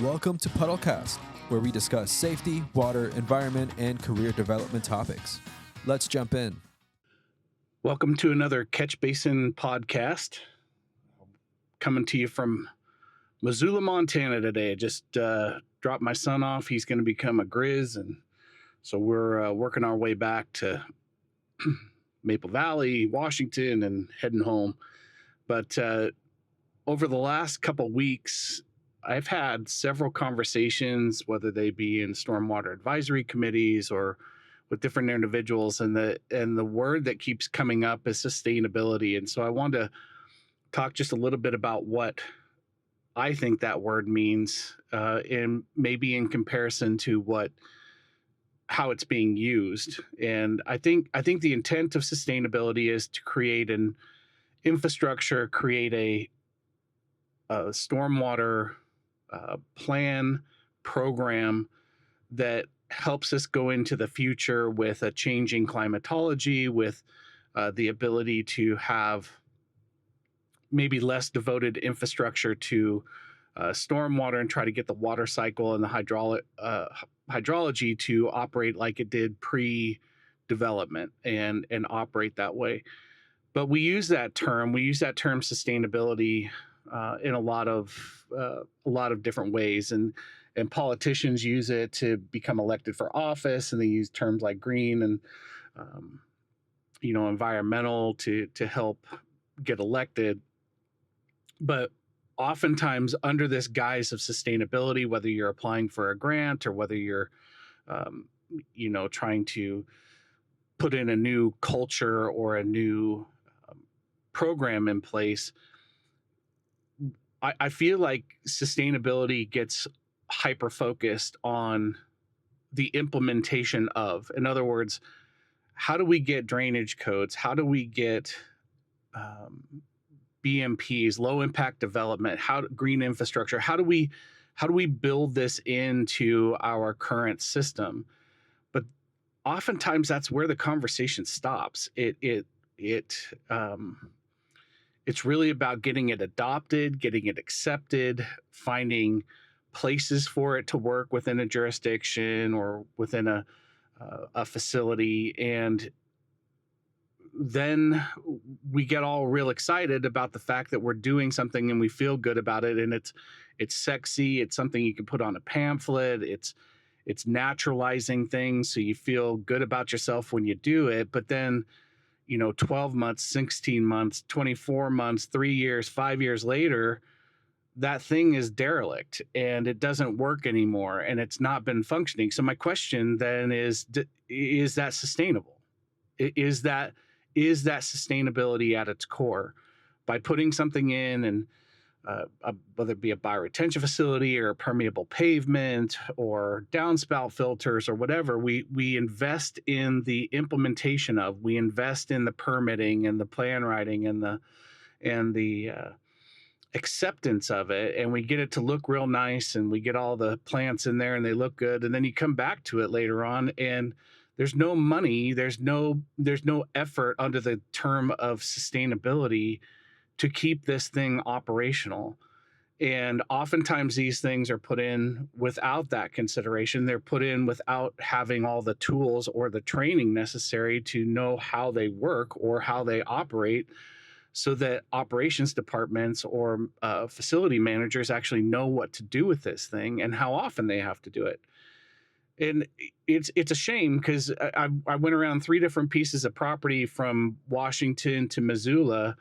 Welcome to Puddlecast, where we discuss safety, water, environment, and career development topics. Let's jump in. Welcome to another Catch Basin podcast. Coming to you from Missoula, Montana today. Just dropped my son off. He's going to become a Grizz, and so we're working our way back to Maple Valley, Washington, and heading home. But over the last couple weeks, I've had several conversations, whether they be in stormwater advisory committees or with different individuals, and the word that keeps coming up is sustainability. And so I wanted to talk just a little bit about what I think that word means, and maybe in comparison to how it's being used. And I think the intent of sustainability is to create an infrastructure, create a stormwater plan, program that helps us go into the future with a changing climatology, with the ability to have maybe less devoted infrastructure to stormwater and try to get the water cycle and the hydrology to operate like it did pre-development and operate that way. But we use that term sustainability in a lot of different ways, and politicians use it to become elected for office, and they use terms like green and environmental to help get elected. But oftentimes under this guise of sustainability, whether you're applying for a grant or whether you're trying to put in a new culture or a new program in place, I feel like sustainability gets hyper focused on the implementation of. In other words, how do we get drainage codes? How do we get BMPs, low impact development, green infrastructure? How do we build this into our current system? But oftentimes that's where the conversation stops. It's really about getting it adopted, getting it accepted, finding places for it to work within a jurisdiction or within a facility. And then we get all real excited about the fact that we're doing something and we feel good about it. And it's sexy. It's something you can put on a pamphlet. It's naturalizing things, so you feel good about yourself when you do it. But then 12 months, 16 months, 24 months, 3 years, 5 years later, that thing is derelict and it doesn't work anymore and it's not been functioning. So my question then is that sustainable? Is that sustainability at its core? By putting something in and whether it be a bioretention facility or a permeable pavement or downspout filters or whatever, we invest in the implementation of, we invest in the permitting and the plan writing and the acceptance of it, and we get it to look real nice and we get all the plants in there and they look good, and then you come back to it later on and there's no money, there's no effort under the term of sustainability to keep this thing operational. And oftentimes these things are put in without that consideration. They're put in without having all the tools or the training necessary to know how they work or how they operate, so that operations departments or facility managers actually know what to do with this thing and how often they have to do it. And it's a shame, because I went around 3 different pieces of property from Washington to Missoula,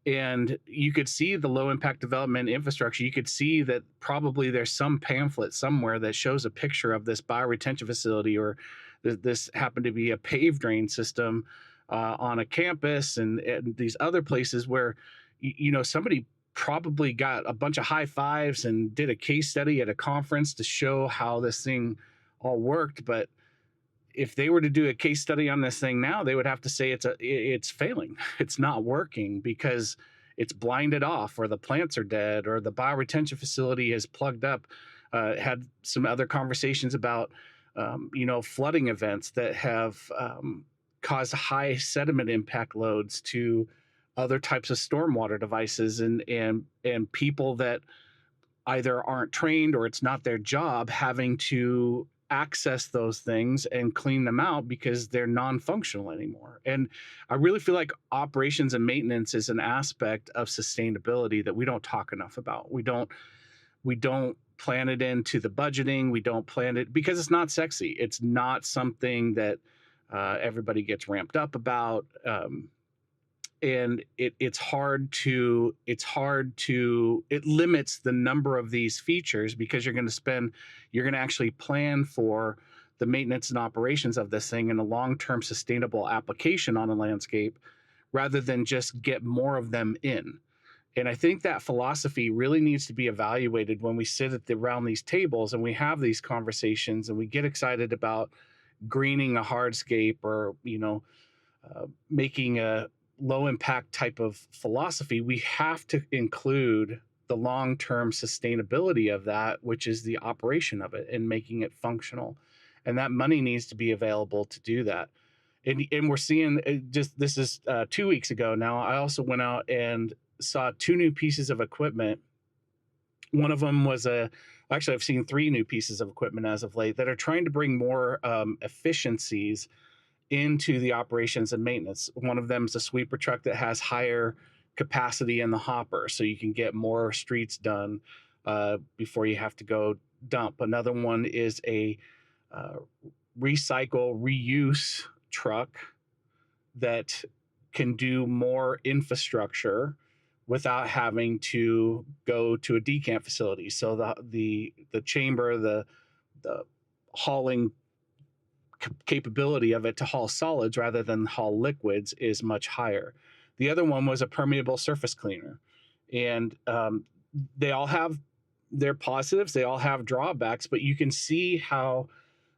and you could see the low impact development infrastructure. You could see that probably there's some pamphlet somewhere that shows a picture of this bioretention facility, or this happened to be a paved drain system on a campus, and these other places where somebody probably got a bunch of high fives and did a case study at a conference to show how this thing all worked. But if they were to do a case study on this thing now, they would have to say it's failing. It's not working because it's blinded off, or the plants are dead, or the bioretention facility is plugged up. Had some other conversations about flooding events that have caused high sediment impact loads to other types of stormwater devices, and people that either aren't trained or it's not their job having to access those things and clean them out because they're non-functional anymore. And I really feel like operations and maintenance is an aspect of sustainability that we don't talk enough about. We don't plan it into the budgeting. We don't plan it because it's not sexy. It's not something that everybody gets ramped up about. And it limits the number of these features because you're going to actually plan for the maintenance and operations of this thing in a long-term sustainable application on a landscape rather than just get more of them in. And I think that philosophy really needs to be evaluated when we sit around these tables and we have these conversations and we get excited about greening a hardscape or, making a low impact type of philosophy. We have to include the long-term sustainability of that, which is the operation of it and making it functional. And that money needs to be available to do that. And we're seeing this is 2 weeks ago now. I also went out and saw 2 new pieces of equipment. One of them was actually I've seen 3 new pieces of equipment as of late that are trying to bring more efficiencies into the operations and maintenance. One of them is a sweeper truck that has higher capacity in the hopper, so you can get more streets done before you have to go dump. Another one is a recycle reuse truck that can do more infrastructure without having to go to a decant facility. So the chamber, the hauling capability of it to haul solids rather than haul liquids is much higher. The other one was a permeable surface cleaner. And they all have their positives, they all have drawbacks, but you can see how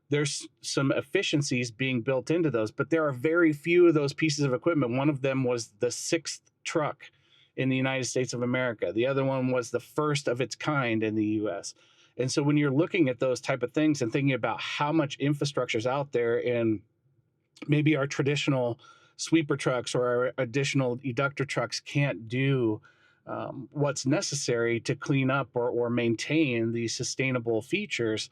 there's some efficiencies being built into those. But there are very few of those pieces of equipment. One of them was the 6th truck in the United States of America. The other one was the first of its kind in the US. And so when you're looking at those type of things and thinking about how much infrastructure is out there, and maybe our traditional sweeper trucks or our additional eductor trucks can't do what's necessary to clean up or maintain these sustainable features,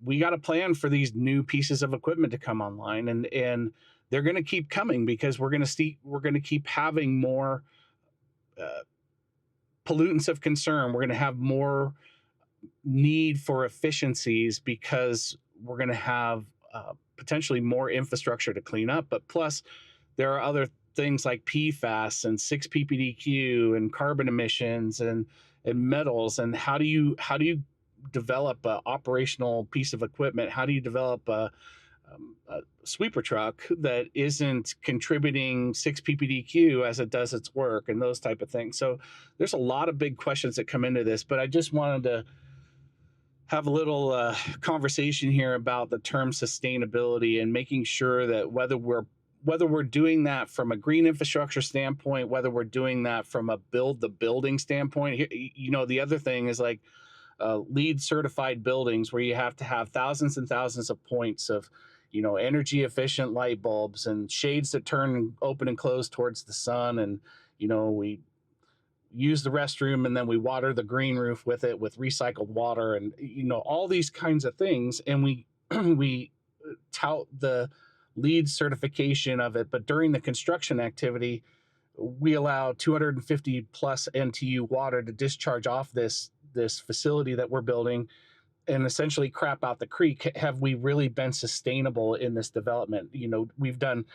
we got to plan for these new pieces of equipment to come online, and they're going to keep coming because we're going to keep having more pollutants of concern. We're going to have more need for efficiencies because we're going to have potentially more infrastructure to clean up. But plus, there are other things like PFAS and 6-ppdq and carbon emissions and metals. And how do you develop an operational piece of equipment? How do you develop a sweeper truck that isn't contributing 6-ppdq as it does its work, and those type of things? So there's a lot of big questions that come into this, but I just wanted to have a little conversation here about the term sustainability and making sure that whether we're doing that from a green infrastructure standpoint, whether we're doing that from a build the building standpoint. The other thing is like LEED certified buildings where you have to have thousands and thousands of points of energy efficient light bulbs and shades that turn open and close towards the sun, and we use the restroom and then we water the green roof with recycled water, and all these kinds of things, and we tout the LEED certification of it. But during the construction activity, we allow 250 plus NTU water to discharge off this facility that we're building and essentially crap out the creek. Have we really been sustainable in this development? We've done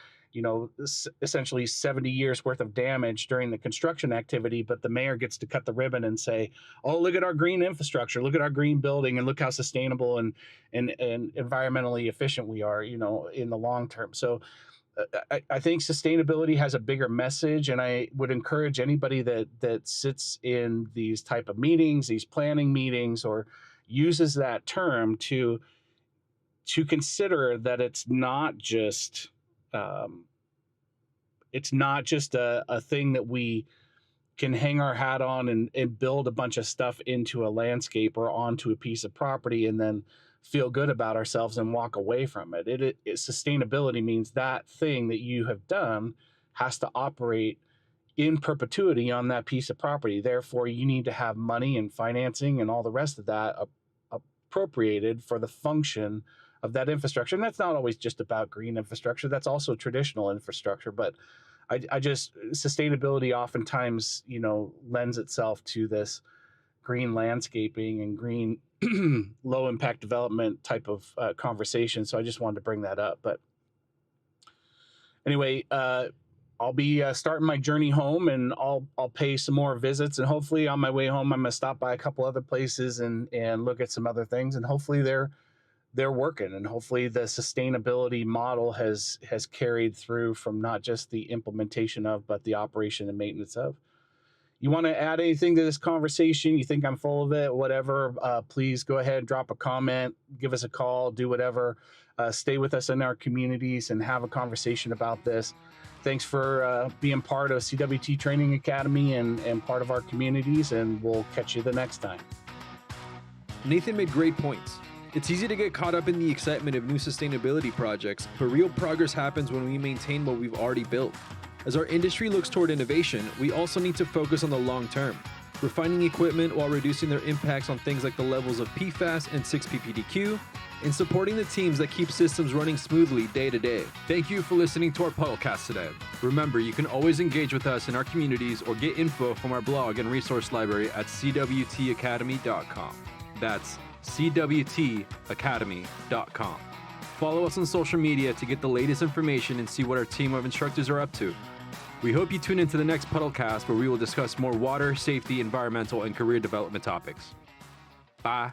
essentially 70 years worth of damage during the construction activity, but the mayor gets to cut the ribbon and say, oh, look at our green infrastructure, look at our green building, and look how sustainable and environmentally efficient we are, in the long term. So I think sustainability has a bigger message, and I would encourage anybody that sits in these type of meetings, these planning meetings, or uses that term to consider that it's not just a thing that we can hang our hat on and build a bunch of stuff into a landscape or onto a piece of property and then feel good about ourselves and walk away from it. Sustainability means that thing that you have done has to operate in perpetuity on that piece of property. Therefore, you need to have money and financing and all the rest of that appropriated for the function of that infrastructure. And that's not always just about green infrastructure. That's also traditional infrastructure. But I just, sustainability oftentimes, lends itself to this green landscaping and green low impact development type of conversation. So I just wanted to bring that up. But anyway, I'll be starting my journey home, and I'll pay some more visits, and hopefully on my way home, I'm gonna stop by a couple other places and look at some other things, and hopefully they're working, and hopefully the sustainability model has carried through from not just the implementation of, but the operation and maintenance of. You want to add anything to this conversation? You think I'm full of it? Whatever, please go ahead, drop a comment, give us a call, do whatever. Stay with us in our communities and have a conversation about this. Thanks for being part of CWT Training Academy and part of our communities, and we'll catch you the next time. Nathan made great points. It's easy to get caught up in the excitement of new sustainability projects, but real progress happens when we maintain what we've already built. As our industry looks toward innovation, we also need to focus on the long term, refining equipment while reducing their impacts on things like the levels of PFAS and 6-PPDQ, and supporting the teams that keep systems running smoothly day to day. Thank you for listening to our podcast today. Remember, you can always engage with us in our communities or get info from our blog and resource library at cwtacademy.com. That's cwtacademy.com. Follow us on social media to get the latest information and see what our team of instructors are up to. We hope you tune into the next Puddlecast, where we will discuss more water, safety, environmental, and career development topics. Bye.